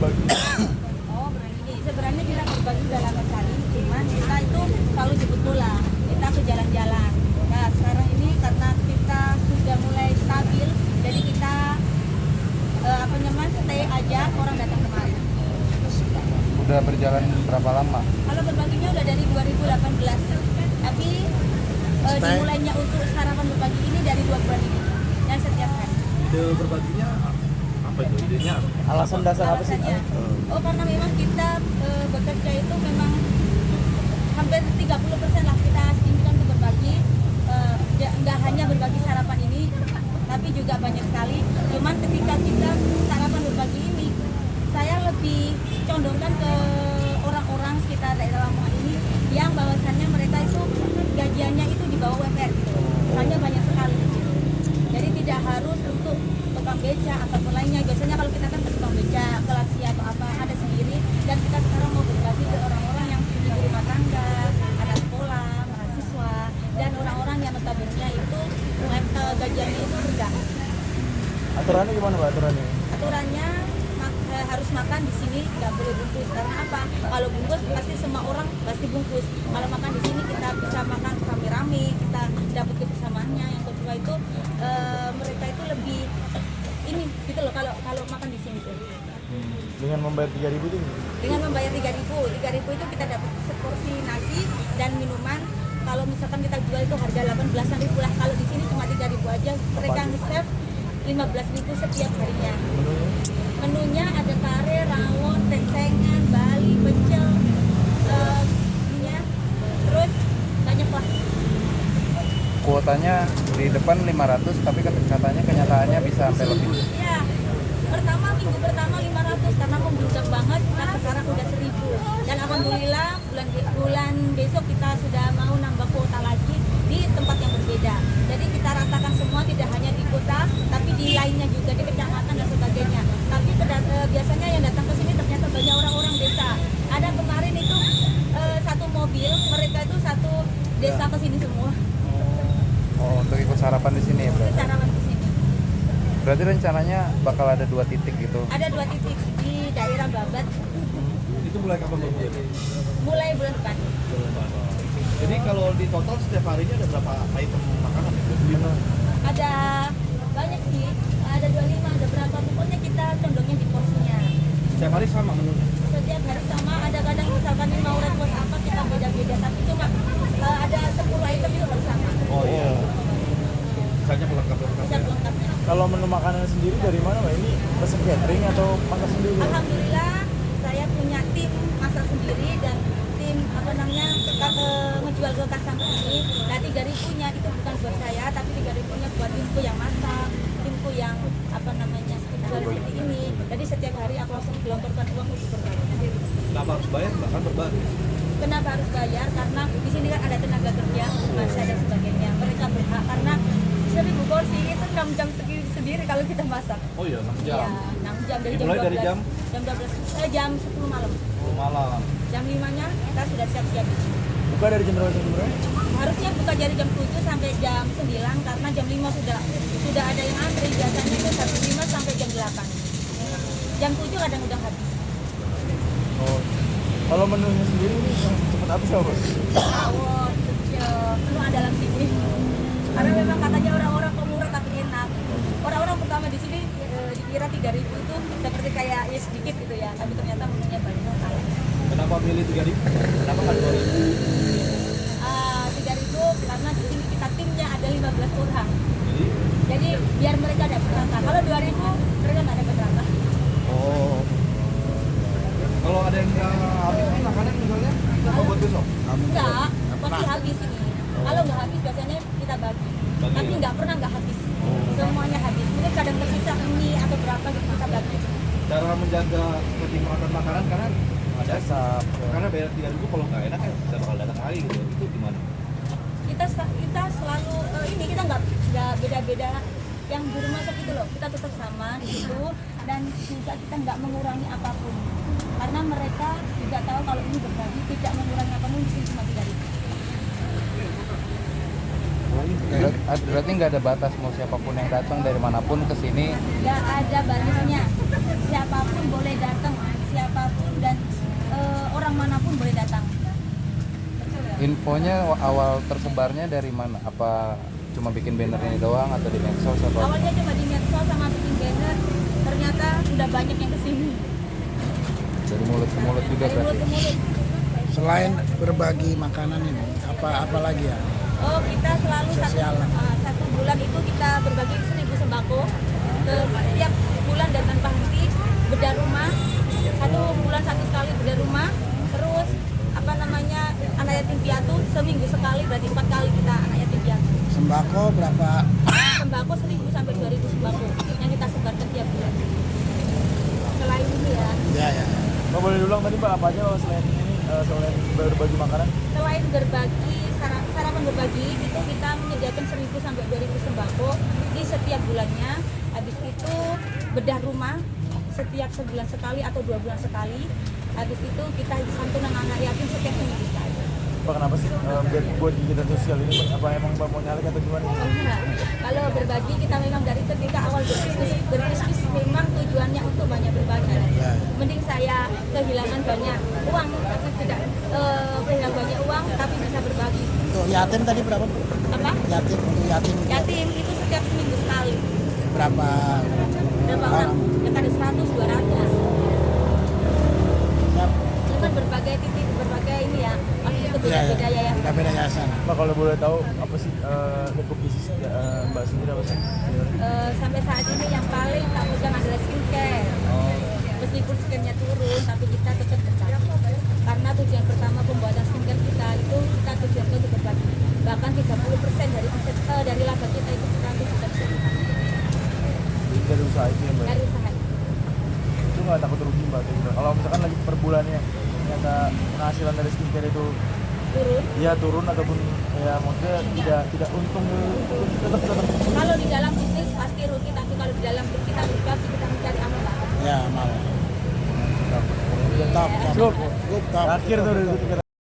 berbagi? Oh, begini. Sebenarnya kita berbagi sudah lama sekali, cuman kita itu selalu jemput bola. Kita ke jalan-jalan. Nah, sekarang ini karena kita sudah mulai stabil, jadi kita stay aja, orang datang kemari. Udah berjalan berapa lama? Kalau berbaginya udah dari 2018, tapi dimulainya untuk sarapan berbagi ini dari 2 bulan ini, dan setiap hari. Ide berbaginya apa itu? Idenya apa? Alasan dasar apa sih? Alasannya, oh karena memang kita bekerja itu memang hampir 30% lah kita inginkan untuk berbagi. Nggak hanya berbagi sarapan ini, tapi juga banyak sekali. Cuman ketika kita sarapan berbagi ini, saya lebih condongkan ke orang-orang sekitar daerah Lamongan ini yang bahwasannya mereka itu gajiannya itu di bawah UMR gitu. Misalnya banyak sekali di situ. Jadi tidak harus untuk tukang beca ataupun lainnya. Biasanya kalau kita kan ke tukang beca, ke lansia atau apa ada sendiri, dan kita sekarang mau berbagi ke orang-orang yang ibu rumah tangga, anak sekolah, mahasiswa, dan orang-orang yang notabene itu gajiannya itu rendah. Aturannya gimana Mbak aturannya? Aturannya harus makan di sini, nggak boleh bungkus. Karena apa? Kalau bungkus pasti semua orang pasti bungkus. Kalau makan di sini kita bisa makan rame-rame, kita dapat kebersamaannya. Yang kedua itu mereka itu lebih ini gitu loh kalau makan di sini tuh. Dengan membayar 3.000 itu? Dengan membayar 3.000 itu kita dapat seporsi nasi dan minuman. Kalau misalkan kita jual itu harga 18.000 lah. Kalau di sini cuma 3.000 aja. Mereka nge-save 15.000 setiap harinya. Menunya ada kare, rawon, tencengan, bali, pecel, terus banyak lah. Kuotanya di depan 500 tapi katanya kenyataannya bisa sampai lebih. Iya, minggu pertama 500 karena membludak banget. Nah sekarang udah 1.000 dan alhamdulillah bulan besok kita sudah mau nambah kuota lagi di tempat yang berbeda. Jadi kita ratakan semua, tidak hanya di kota tapi di lainnya juga, di kecamatan dan sebagainya. Tapi biasanya yang datang ke sini ternyata banyak orang-orang desa. Ada kemarin itu satu mobil, mereka itu satu desa ke sini semua. Oh, untuk ikut sarapan di sini ya berarti? Sarapan ke sini. Berarti rencananya bakal ada 2 titik gitu? Ada 2 titik di daerah Babat. Itu mulai kapan Bang? Mulai bulan depan. Jadi kalau di total setiap harinya ada berapa item makanan? 25. Ada banyak sih, ada 25, ada berapa, pokoknya kita condongnya di porsinya. Setiap hari sama menunya? Setiap hari sama, ada kadang misalkan ini mau request apa kita beda-beda, tapi cuma ada 10 item itu harus sama. Oh iya. Misalnya pelengkap-pelengkap. Bisa pelengkapnya. Kalau menu makanan sendiri dari mana Mbak? Ini pesen catering atau masak sendiri? Alhamdulillah saya punya tim masak sendiri dan tim ngejual ke customer ini. Nah 3.000-nya itu bukan buat saya, tapi 3.000-nya buat timku yang masak, timku yang jual seperti ini. Jadi setiap hari aku langsung gelontorkan uang untuk berbagi. Kenapa harus bayar? Bahkan berbagi. Kenapa harus bayar? Karena di sini kan ada tenaga kerja, masa dan sebagainya. Mereka berhak karena 1.000 porsi itu 6 jam sendiri kalau kita masak. Oh iya, 6 jam. Iya, 6 jam dari Dimulai jam 12. dari jam? Jam 10 malam. 10 malam. Jam 5-nya kita sudah siap-siap. Buka dari jam berapa sampai berapa? Harusnya buka dari jam 7 sampai jam 9 karena jam 5 sudah ada yang antri. Biasanya itu jam 5 sampai jam 8. Jam 7 kadang udah habis. Oh. Kalau menunya sendiri ini yang cepat habis apa? Rawon, pecel, menu andalan sini. Karena memang katanya orang-orang kok murah tapi enak. Orang-orang pertama di sini dikira 3.000 itu seperti kayak ya sedikit gitu ya, tapi ternyata menunya banyak sekali. Kenapa milih 3.000? Kenapa nggak 2.000? 3.000 karena di sini kita timnya ada 15 orang. Jadi Biar mereka dapat rata. Kalau 2.000 mereka nggak dapat rata. oh. Kalau ada yang nggak habis nih makanan misalnya, apa buat besok? Enggak, pasti habis ini. Kalau nggak habis biasanya kita bagi. Tapi ya? nggak pernah nggak habis. Semuanya habis. Mungkin kadang tersisa mie atau berapa gitu kita bagi. Cara menjaga ketimbangan makanan karena ada Sap. karena bayar 3.000 kalau nggak enak kan nggak bakal datang lagi gitu. Itu gimana? Kita selalu ini kita nggak beda-beda yang juru masak itu loh, kita tetap sama di situ dan juga kita nggak mengurangi apapun karena mereka juga tahu kalau ini berbagi tidak mengurangi apapun, di sini cuma 3.000. Berarti nggak ada batas mau siapapun yang datang dari manapun ke sini? Nggak ada batasnya, siapapun boleh datang. Infonya awal tersebarnya dari mana? Apa cuma bikin banner ini doang atau di medsos atau apa? Awalnya cuma di medsos sama bikin banner, ternyata udah banyak yang kesini. Dari mulut ke mulut juga Dari mulut berarti. ke mulut. Selain berbagi makanan ini, apa lagi ya? Oh, kita selalu Sosial. satu bulan itu kita berbagi 1.000 sembako ke setiap bulan dan tanpa henti, bedah rumah. Satu bulan satu sekali bedah rumah. Terus apa namanya, anak yatim piatu seminggu sekali, berarti 4 kali kita anak yatim piatu. Sembako berapa? Sembako 1.000 sampai 2.000 sembako yang kita sebarkan tiap bulan. Selain ini ya, Ya. Mbak boleh diulang tadi Mbak apa aja Mbak, selain ini selain berbagi makanan? selain berbagi sarapan berbagi itu kita menyediakan 1.000 sampai 2.000 sembako di setiap bulannya. Habis itu bedah rumah setiap sebulan sekali atau 2 bulan sekali. Habis itu kita santunan anak yatim setiap seminggu sekali. Mbak kenapa sih buat kegiatan sosial ini Mbak? Apa emang Mbak mau nyalek atau gimana? Oh iya, kalau berbagi kita memang dari ketika awal berbisnis memang tujuannya untuk banyak berbagi. Mending saya kehilangan banyak uang tapi tidak kehilangan banyak uang tapi bisa berbagi. Untuk yatim tadi berapa? Bu? Apa? Yatim untuk yatim Yatim itu setiap seminggu sekali. berapa? Berapa orang? Ya kan 100, 200. Ya, Cuman berbagai titik, berbagai ini ya. Maksudnya itu ya, beda-beda ya. beda yayasan. Mbak kalau boleh tahu apa sih lingkup bisnis Mbak sendiri apa sih? Sampai saat ini yang paling tak pegang adalah skincare. Meskipun skincare turun, tapi kita tetap bertahan. Karena tujuan pertama pembuatan skincare kita itu kita tujuankan untuk berbagi. Bahkan 30% dari omset dari laba kita itu nanti kita bisa dipakai Jadi dari usaha itu ya Mbak? dari usaha. Itu nggak takut rugi Mbak? Gitu. Kalau misalkan lagi per bulannya ternyata penghasilan dari skincare itu Turun. ya turun ataupun ya maksudnya tidak untung tetap Kalau di dalam bisnis pasti rugi, tapi kalau di dalam kita berbagi kita mencari amal. Ya, malah. tetap. Top. Cukup. Top. Akhir tuh dari kita